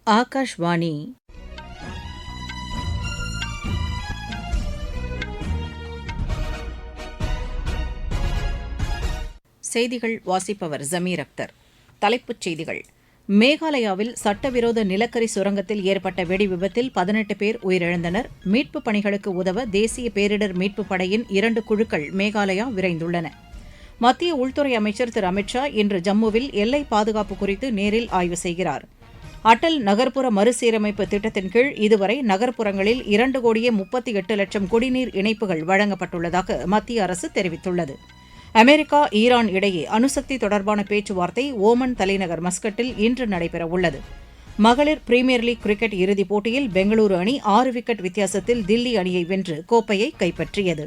ஆகாஷ்வாணி. செய்திகள் வாசிப்பவர் ஜமீர் அக்தர். தலைப்புச் செய்திகள். மேகாலயாவில் சட்டவிரோத நிலக்கரி சுரங்கத்தில் ஏற்பட்ட வெடி விபத்தில் 18 பேர் உயிரிழந்தனர். மீட்புப் பணிகளுக்கு உதவ தேசிய பேரிடர் மீட்புப் படையின் 2 குழுக்கள் மேகாலயா விரைந்துள்ளன. மத்திய உள்துறை அமைச்சர் திரு அமித் ஷா இன்று ஜம்முவில் எல்லை பாதுகாப்பு குறித்து நேரில் ஆய்வு செய்கிறார். அடல் நகர்ப்புற மறுசீரமைப்பு திட்டத்தின் கீழ் இதுவரை நகர்ப்புறங்களில் 2,38,00,000 குடிநீர் இணைப்புகள் வழங்கப்பட்டுள்ளதாக மத்திய அரசு தெரிவித்துள்ளது. அமெரிக்கா ஈரான் இடையே அணுசக்தி தொடர்பான பேச்சுவார்த்தை ஓமன் தலைநகர் மஸ்கட்டில் இன்று நடைபெறவுள்ளது. மகளிர் பிரீமியர் லீக் கிரிக்கெட் இறுதிப் போட்டியில் பெங்களூரு அணி 6 விக்கெட் வித்தியாசத்தில் தில்லி அணியை வென்று கோப்பையை கைப்பற்றியது.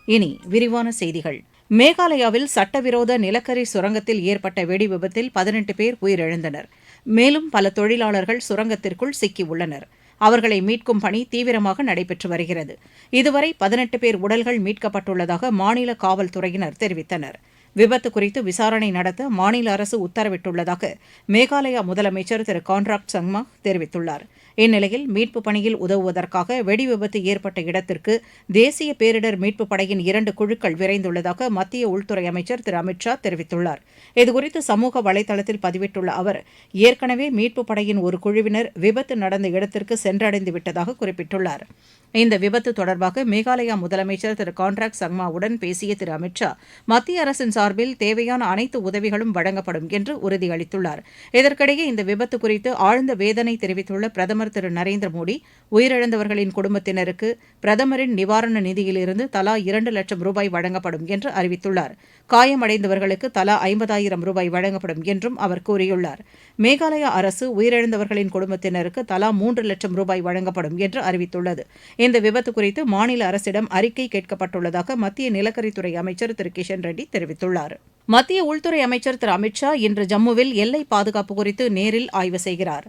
இனி விரிவான செய்திகள். மேகாலயாவில் சட்டவிரோத நிலக்கரி சுரங்கத்தில் ஏற்பட்ட வெடி விபத்தில் 18 பேர் உயிரிழந்தனர். மேலும் பல தொழிலாளர்கள் சுரங்கத்திற்குள் சிக்கியுள்ளனர். அவர்களை மீட்கும் பணி தீவிரமாக நடைபெற்று வருகிறது. இதுவரை 18 பேர் உடல்கள் மீட்கப்பட்டுள்ளதாக மாநில காவல்துறையினர் தெரிவித்தனர். விபத்து குறித்து விசாரணை நடத்த மாநில அரசு உத்தரவிட்டுள்ளதாக மேகாலயா முதலமைச்சர் திரு கான்ராட் சங்மா தெரிவித்துள்ளார். இந்நிலையில் மீட்புப் பணியில் உதவுவதற்காக வெடி விபத்து ஏற்பட்ட இடத்திற்கு தேசிய பேரிடர் மீட்புப் படையின் 2 குழுக்கள் விரைந்துள்ளதாக மத்திய உள்துறை அமைச்சர் திரு அமித் ஷா தெரிவித்துள்ளார். இதுகுறித்து சமூக வலைதளத்தில் பதிவிட்டுள்ள அவர், ஏற்கனவே மீட்புப் படையின் ஒரு குழுவினர் விபத்து நடந்த இடத்திற்கு சென்றடைந்து விட்டதாக குறிப்பிட்டுள்ளார். இந்த விபத்து தொடர்பாக மேகாலயா முதலமைச்சர் திரு கான்ராட் சங்மாவுடன் பேசிய திரு அமித் ஷா, மத்திய அரசின் சார்பில் தேவையான அனைத்து உதவிகளும் வழங்கப்படும் என்று உறுதியளித்துள்ளார். இதற்கிடையே இந்த விபத்து குறித்து ஆழ்ந்த வேதனை தெரிவித்துள்ள பிரதமர் திரு நரேந்திர மோடி, உயிரிழந்தவர்களின் குடும்பத்தினருக்கு பிரதமரின் நிவாரண நிதியிலிருந்து தலா 2 லட்சம் ரூபாய் வழங்கப்படும் என்று அறிவித்துள்ளார். காயமடைந்தவர்களுக்கு தலா 50,000 ரூபாய் வழங்கப்படும் என்றும் அவர் கூறியுள்ளார். மேகாலயா அரசு உயிரிழந்தவர்களின் குடும்பத்தினருக்கு தலா 3 லட்சம் ரூபாய் வழங்கப்படும் என்று அறிவித்துள்ளது. இந்த விபத்து குறித்து மாநில அரசிடம் அறிக்கை கேட்கப்பட்டுள்ளதாக மத்திய நிலக்கரித்துறை அமைச்சர் திரு கிஷன் ரெட்டி தெரிவித்துள்ளார். மத்திய உள்துறை அமைச்சர் திரு அமித் ஷா இன்று ஜம்முவில் எல்லை பாதுகாப்பு குறித்து நேரில் ஆய்வு செய்கிறார்.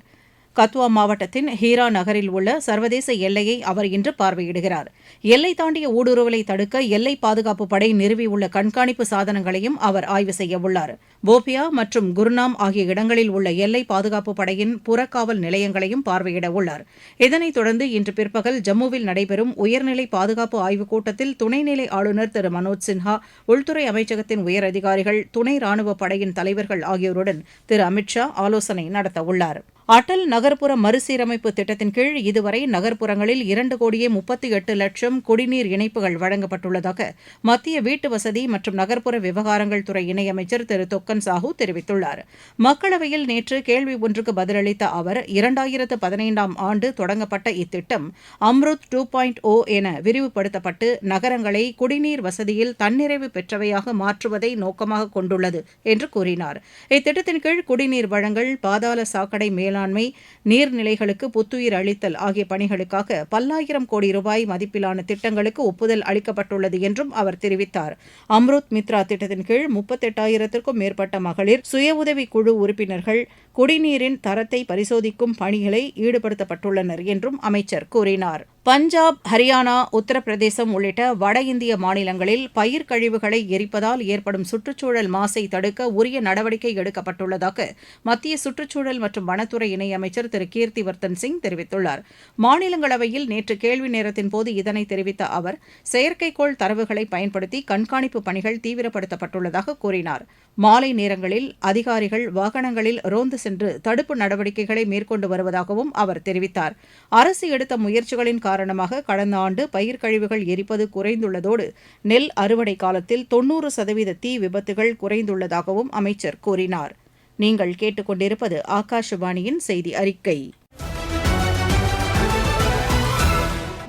கத்வா மாவட்டத்தின் ஹீரா நகரில் உள்ள சர்வதேச எல்லையை அவர் இன்று பார்வையிடுகிறார். எல்லை தாண்டிய ஊடுருவலை தடுக்க எல்லை பாதுகாப்பு படை நிறுவியுள்ள கண்காணிப்பு சாதனங்களையும் அவர் ஆய்வு செய்யவுள்ளார். போபியா மற்றும் குர்னாம் ஆகிய இடங்களில் உள்ள எல்லை பாதுகாப்பு படையின் புறக்காவல் நிலையங்களையும் பார்வையிட உள்ளார். இதனைத் தொடர்ந்து இன்று பிற்பகல் ஜம்முவில் நடைபெறும் உயர்நிலை பாதுகாப்பு ஆய்வுக் கூட்டத்தில் துணைநிலை ஆளுநர் திரு மனோஜ் சின்ஹா, உள்துறை அமைச்சகத்தின் உயரதிகாரிகள், துணை ராணுவ படையின் தலைவர்கள் ஆகியோருடன் திரு அமித் ஷா ஆலோசனை நடத்தவுள்ளார். அடல் நகர்ப்புற மறுசீரமைப்பு திட்டத்தின் கீழ் இதுவரை நகர்ப்புறங்களில் 2,38,00,000 குடிநீர் இணைப்புகள் வழங்கப்பட்டுள்ளதாக மத்திய வீட்டு வசதி மற்றும் நகர்ப்புற விவகாரங்கள் துறை இணையமைச்சர் திரு தொக்கன் சாஹூ தெரிவித்துள்ளார். மக்களவையில் நேற்று கேள்வி ஒன்றுக்கு பதிலளித்த அவர், 2015ஆம் ஆண்டு தொடங்கப்பட்ட இத்திட்டம் அம்ருத் 2.0 என விரிவுபடுத்தப்பட்டு நகரங்களை குடிநீர் வசதியில் தன்னிறைவு பெற்றவையாக மாற்றுவதை நோக்கமாக கொண்டுள்ளது என்று கூறினார். இத்திட்டத்தின் கீழ் குடிநீர் வழங்கல், பாதாள சாக்கடை மேலாண்மை, நீர்நிலைகளுக்கு புத்துயிர் அளித்தல் ஆகிய பணிகளுக்காக பல்லாயிரம் கோடி ரூபாய் மதிப்பிலான திட்டங்களுக்கு ஒப்புதல் அளிக்கப்பட்டுள்ளது என்றும் அவர் தெரிவித்தார். அம்ருத் மித்ரா திட்டத்தின் கீழ் 38,000க்கும் மேற்பட்ட மகளிர் சுய உதவி குழு உறுப்பினர்கள் குடிநீரின் தரத்தை பரிசோதிக்கும் பணிகளை ஈடுபடுத்தப்பட்டுள்ளனர் என்றும் அமைச்சர் கூறினார். பஞ்சாப், ஹரியானா, உத்தரப்பிரதேசம் உள்ளிட்ட வட இந்திய மாநிலங்களில் பயிர் கழிவுகளை எரிப்பதால் ஏற்படும் சுற்றுச்சூழல் மாசை தடுக்க உரிய நடவடிக்கை எடுக்கப்பட்டுள்ளதாக மத்திய சுற்றுச்சூழல் மற்றும் வனத்துறை இணையமைச்சர் திரு கீர்த்திவர்தன் சிங் தெரிவித்துள்ளார். மாநிலங்களவையில் நேற்று கேள்வி நேரத்தின் போது இதனை தெரிவித்த அவர், செயற்கைக்கோள் தரவுகளை பயன்படுத்தி கண்காணிப்பு பணிகள் தீவிரப்படுத்தப்பட்டுள்ளதாக கூறினார். மாலை நேரங்களில் அதிகாரிகள் வாகனங்களில் ரோந்து சென்று தடுப்பு நடவடிக்கைகளை மேற்கொண்டு வருவதாகவும் அவர் தெரிவித்தார். அரசு எடுத்த முயற்சிகளின் காரணமாக கடந்த ஆண்டு பயிர் கழிவுகள் எரிப்பது குறைந்துள்ளதோடு நெல் அறுவடை காலத்தில் 90% தீ விபத்துகள் குறைந்துள்ளதாகவும் அமைச்சர் கூறினார். நீங்கள் கேட்டுக்கொண்டிருப்பது ஆகாஷவாணியின் செய்தி அறிக்கை.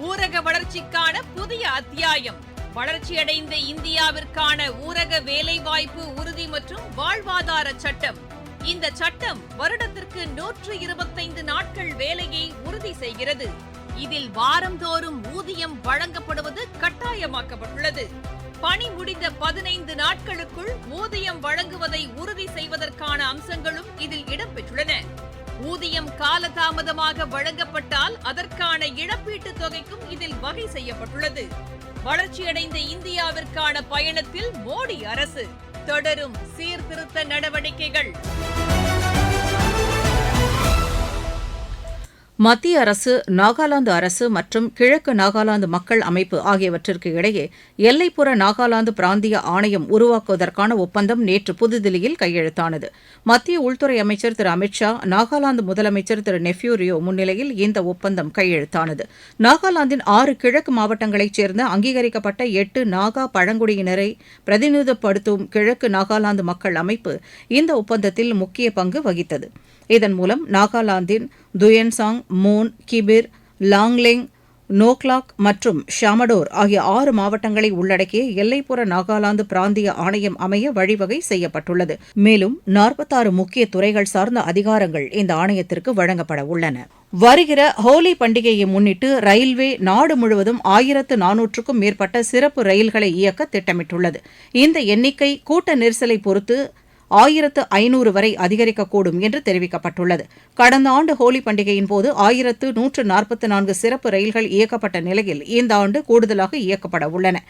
ஊரக வளர்ச்சிக்கான புதிய அத்தியாயம். வளர்ச்சியடைந்த இந்தியாவிற்கான ஊரக வேலைவாய்ப்பு உறுதி மற்றும் வாழ்வாதார சட்டம். இந்த சட்டம் வருடத்திற்கு 125 நாட்கள் வேலையை உறுதி செய்கிறது. இதில் வாரந்தோறும் ஊதியம் வழங்கப்படுவது கட்டாயமாக்கப்பட்டுள்ளது. பணி முடிந்த 15 நாட்களுக்குள் ஊதியம் வழங்குவதை உறுதி செய்வதற்கான அம்சங்களும் இதில் இடம்பெற்றுள்ளன. ஊதியம் காலதாமதமாக வழங்கப்பட்டால் அதற்கான இழப்பீட்டுத் தொகைக்கும் இதில் வகை செய்யப்பட்டுள்ளது. வளர்ச்சியடைந்த இந்தியாவிற்கான பயணத்தில் மோடி அரசு தொடரும் சீர்திருத்த நடவடிக்கைகள். மத்திய அரசு, நாகாலாந்து அரசு மற்றும் கிழக்கு நாகாலாந்து மக்கள் அமைப்பு ஆகியவற்றிற்கு இடையே எல்லைப்புற நாகாலாந்து பிராந்திய ஆணையம் உருவாக்குவதற்கான ஒப்பந்தம் நேற்று புதுதில்லியில் கையெழுத்தானது. மத்திய உள்துறை அமைச்சர் திரு அமித் ஷா, நாகாலாந்து முதலமைச்சர் திரு நெஃப்யூ ரியோ முன்னிலையில் இந்த ஒப்பந்தம் கையெழுத்தானது. நாகாலாந்தின் 6 கிழக்கு மாவட்டங்களைச் சேர்ந்த அங்கீகரிக்கப்பட்ட 8 நாகா பழங்குடியினரை பிரதிநிதித்துவப்படுத்தும் கிழக்கு நாகாலாந்து மக்கள் அமைப்பு இந்த ஒப்பந்தத்தில் முக்கிய பங்கு வகித்தது. இதன் மூலம் நாகாலாந்தின் துயன்சாங், மோன், கிபிர், லாங்லெங், நோக்லாக் மற்றும் ஷாமடோர் ஆகிய 6 மாவட்டங்களை உள்ளடக்கிய எல்லைப்புற நாகாலாந்து பிராந்திய ஆணையம் அமைய வழிவகை செய்யப்பட்டுள்ளது. மேலும் 46 முக்கிய துறைகள் சார்ந்த அதிகாரங்கள் இந்த ஆணையத்திற்கு வழங்கப்பட உள்ளன. வருகிற ஹோலி பண்டிகையை முன்னிட்டு ரயில்வே நாடு முழுவதும் 1400க்கும் மேற்பட்ட சிறப்பு ரயில்களை இயக்க திட்டமிட்டுள்ளது. இந்த எண்ணிக்கை கூட்ட நெரிசலை பொறுத்து 1500 வரை அதிகரிக்கக்கூடும் என்று தெரிவிக்கப்பட்டுள்ளது. கடந்த ஆண்டு ஹோலி பண்டிகையின் போது 1144 சிறப்பு ரயில்கள் இயக்கப்பட்ட நிலையில் இந்த ஆண்டு கூடுதலாக இயக்கப்பட உள்ளன.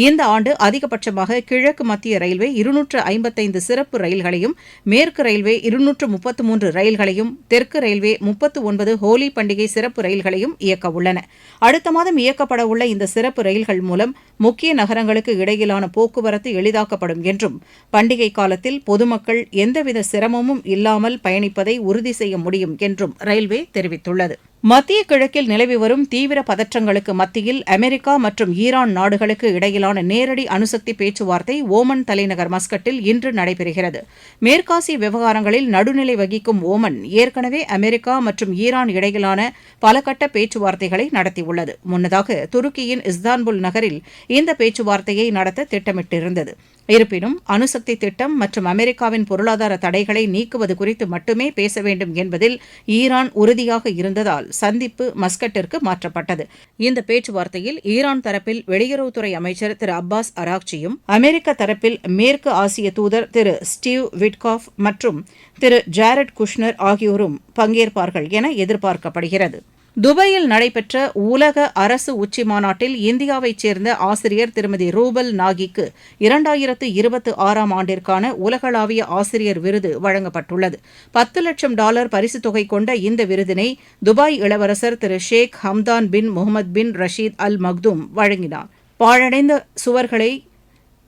இந்த ஆண்டு அதிகபட்சமாக கிழக்கு மத்திய ரயில்வே 255 சிறப்பு ரயில்களையும், மேற்கு ரயில்வே 233 ரயில்களையும், தெற்கு ரயில்வே 39 ஹோலி பண்டிகை சிறப்பு ரயில்களையும் இயக்க உள்ளன. அடுத்த மாதம் இயக்கப்பட உள்ள இந்த சிறப்பு ரயில்கள் மூலம் முக்கிய நகரங்களுக்கு இடையிலான போக்குவரத்து எளிதாக்கப்படும் என்றும், பண்டிகை காலத்தில் பொதுமக்கள் எந்தவித சிரமமும் இல்லாமல் பயணிப்பதை உறுதி செய்ய முடியும் என்றும் ரயில்வே தெரிவித்துள்ளது. மத்திய கிழக்கில் நிலவி வரும் தீவிர பதற்றங்களுக்கு மத்தியில் அமெரிக்கா மற்றும் ஈரான் நாடுகளுக்கு இடையிலான நேரடி அணுசக்தி பேச்சுவார்த்தை ஓமன் தலைநகர் மஸ்கட்டில் இன்று நடைபெறுகிறது. மேற்காசிய விவகாரங்களில் நடுநிலை வகிக்கும் ஓமன் ஏற்கனவே அமெரிக்கா மற்றும் ஈரான் இடையிலான பல கட்ட பேச்சுவார்த்தைகளை நடத்தியுள்ளது. முன்னதாக துருக்கியின் இஸ்தான்புல் நகரில் இந்த பேச்சுவார்த்தையை நடத்த திட்டமிட்டிருந்தது. இருப்பினும் அணுசக்தி திட்டம் மற்றும் அமெரிக்காவின் பொருளாதார தடைகளை நீக்குவது குறித்து மட்டுமே பேச வேண்டும் என்பதில் ஈரான் உறுதியாக இருந்ததால் சந்திப்பு மஸ்கட்டிற்கு மாற்றப்பட்டது. இந்த பேச்சுவார்த்தையில் ஈரான் தரப்பில் வெளியுறவுத்துறை அமைச்சர் திரு அப்பாஸ் அராக்சியும், அமெரிக்க தரப்பில் மேற்கு ஆசிய தூதர் திரு ஸ்டீவ் விட்காஃப் மற்றும் திரு ஜாரட் குஷ்னர் ஆகியோரும் பங்கேற்பார்கள் என எதிர்பார்க்கப்படுகிறது. துபாயில் நடைபெற்ற உலக அரசு உச்சிமாநாட்டில் இந்தியாவைச் சேர்ந்த ஆசிரியர் திருமதி ரூபல் நாகிக்கு 2026 ஆண்டிற்கான உலகளாவிய ஆசிரியர் விருது வழங்கப்பட்டுள்ளது. $10 லட்சம் பரிசுத் தொகை கொண்ட இந்த விருதினை துபாய் இளவரசர் திரு ஷேக் ஹம்தான் பின் முகமது பின் ரஷீத் அல் மக்தூம் வழங்கினார். பாழடைந்த சுவர்களை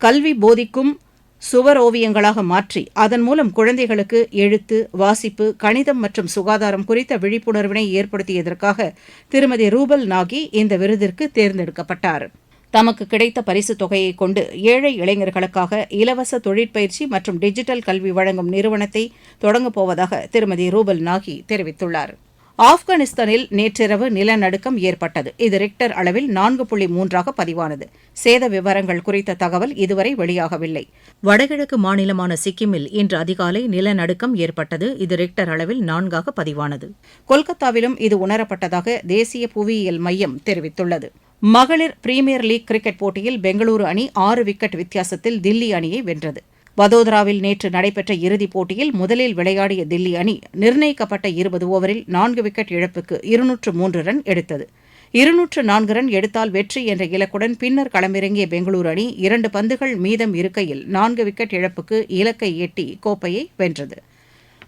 கல்வி போதிக்கும் சுவர் ஓவியங்களாக மாற்றி அதன் மூலம் குழந்தைகளுக்கு எழுத்து, வாசிப்பு, கணிதம் மற்றும் சுகாதாரம் குறித்த விழிப்புணர்வினை ஏற்படுத்தியதற்காக திருமதி ரூபல் நாகி இந்த விருதிற்கு தேர்ந்தெடுக்கப்பட்டார். தமக்கு கிடைத்த பரிசுத் தொகையை கொண்டு ஏழை இளைஞர்களுக்காக இலவச தொழிற்பயிற்சி மற்றும் டிஜிட்டல் கல்வி வழங்கும் நிறுவனத்தை தொடங்கப் போவதாக திருமதி ரூபல் நாகி தெரிவித்துள்ளார். ஆப்கானிஸ்தானில் நேற்றிரவு நிலநடுக்கம் ஏற்பட்டது. இது ரிக்டர் அளவில் 4.3 பதிவானது. சேத விவரங்கள் குறித்த தகவல் இதுவரை வெளியாகவில்லை. வடகிழக்கு மாநிலமான சிக்கிமில் இன்று அதிகாலை நிலநடுக்கம் ஏற்பட்டது. இது ரிக்டர் அளவில் 4 பதிவானது. கொல்கத்தாவிலும் இது உணரப்பட்டதாக தேசிய புவியியல் மையம் தெரிவித்துள்ளது. மகளிர் பிரீமியர் லீக் கிரிக்கெட் போட்டியில் பெங்களூரு அணி 6 விக்கெட் வித்தியாசத்தில் தில்லி அணியை வென்றது. வதோதராவில் நேற்று நடைபெற்ற இறுதிப் போட்டியில் முதலில் விளையாடிய தில்லி அணி நிர்ணயிக்கப்பட்ட 20 ஓவரில் 4 விக்கெட் இழப்புக்கு 203 ரன் எடுத்தது. 204 ரன் எடுத்தால் வெற்றி என்ற இலக்குடன் பின்னர் களமிறங்கிய பெங்களூரு அணி 2 பந்துகள் மீதம் இருக்கையில் 4 விக்கெட் இழப்புக்கு இலக்கை எட்டி கோப்பையை வென்றது.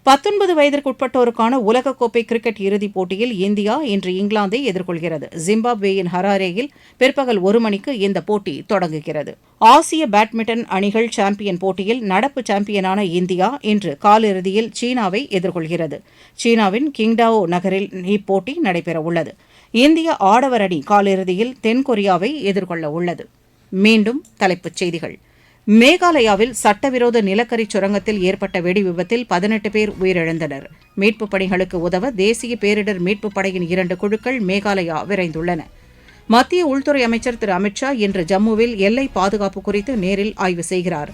19 வயதிற்குட்பட்டோருக்கான உலகக்கோப்பை கிரிக்கெட் இறுதிப் போட்டியில் இந்தியா இன்று இங்கிலாந்தை எதிர்கொள்கிறது. ஜிம்பாப்வேயின் ஹராரேயில் பிற்பகல் 1 மணிக்கு இந்த போட்டி தொடங்குகிறது. ஆசிய பேட்மிண்டன் அணிகள் சாம்பியன் போட்டியில் நடப்பு சாம்பியனான இந்தியா இன்று காலிறுதியில் சீனாவை எதிர்கொள்கிறது. சீனாவின் கிங்டாவோ நகரில் இப்போட்டி நடைபெறவுள்ளது. இந்திய ஆடவர் அணி காலிறுதியில் தென்கொரியாவை எதிர்கொள்ள உள்ளது. மீண்டும் தலைப்புச் செய்திகள். மேகாலயாவில் சட்டவிரோத நிலக்கரி சுரங்கத்தில் ஏற்பட்ட வெடிவிபத்தில் 18 பேர் உயிரிழந்தனர். மீட்புப் பணிகளுக்கு உதவ தேசிய பேரிடர் மீட்புப் படையின் 2 குழுக்கள் மேகாலயா விரைந்துள்ளன. மத்திய உள்துறை அமைச்சர் திரு அமித் ஷா இன்று ஜம்முவில் எல்லை பாதுகாப்பு குறித்து நேரில் ஆய்வு செய்கிறார்.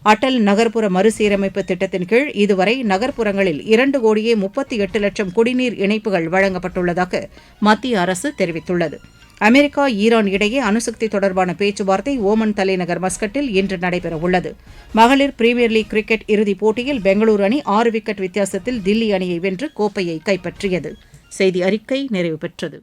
அடல் நகர்ப்புற மறுசீரமைப்பு திட்டத்தின் கீழ் இதுவரை நகர்ப்புறங்களில் 2,38,00,000 குடிநீர் இணைப்புகள் வழங்கப்பட்டுள்ளதாக மத்திய அரசு தெரிவித்துள்ளது. அமெரிக்கா, ஈரான் இடையே அணுசக்தி தொடர்பான பேச்சுவார்த்தை ஓமன் தலைநகர் மஸ்கட்டில் இன்று நடைபெறவுள்ளது. மகளிர் பிரீமியர் லீக் கிரிக்கெட் இறுதிப் போட்டியில் பெங்களூரு அணி 6 விக்கெட் வித்தியாசத்தில் தில்லி அணியை வென்று கோப்பையை கைப்பற்றியது. செய்தி அறிக்கை நிறைவு பெற்றது.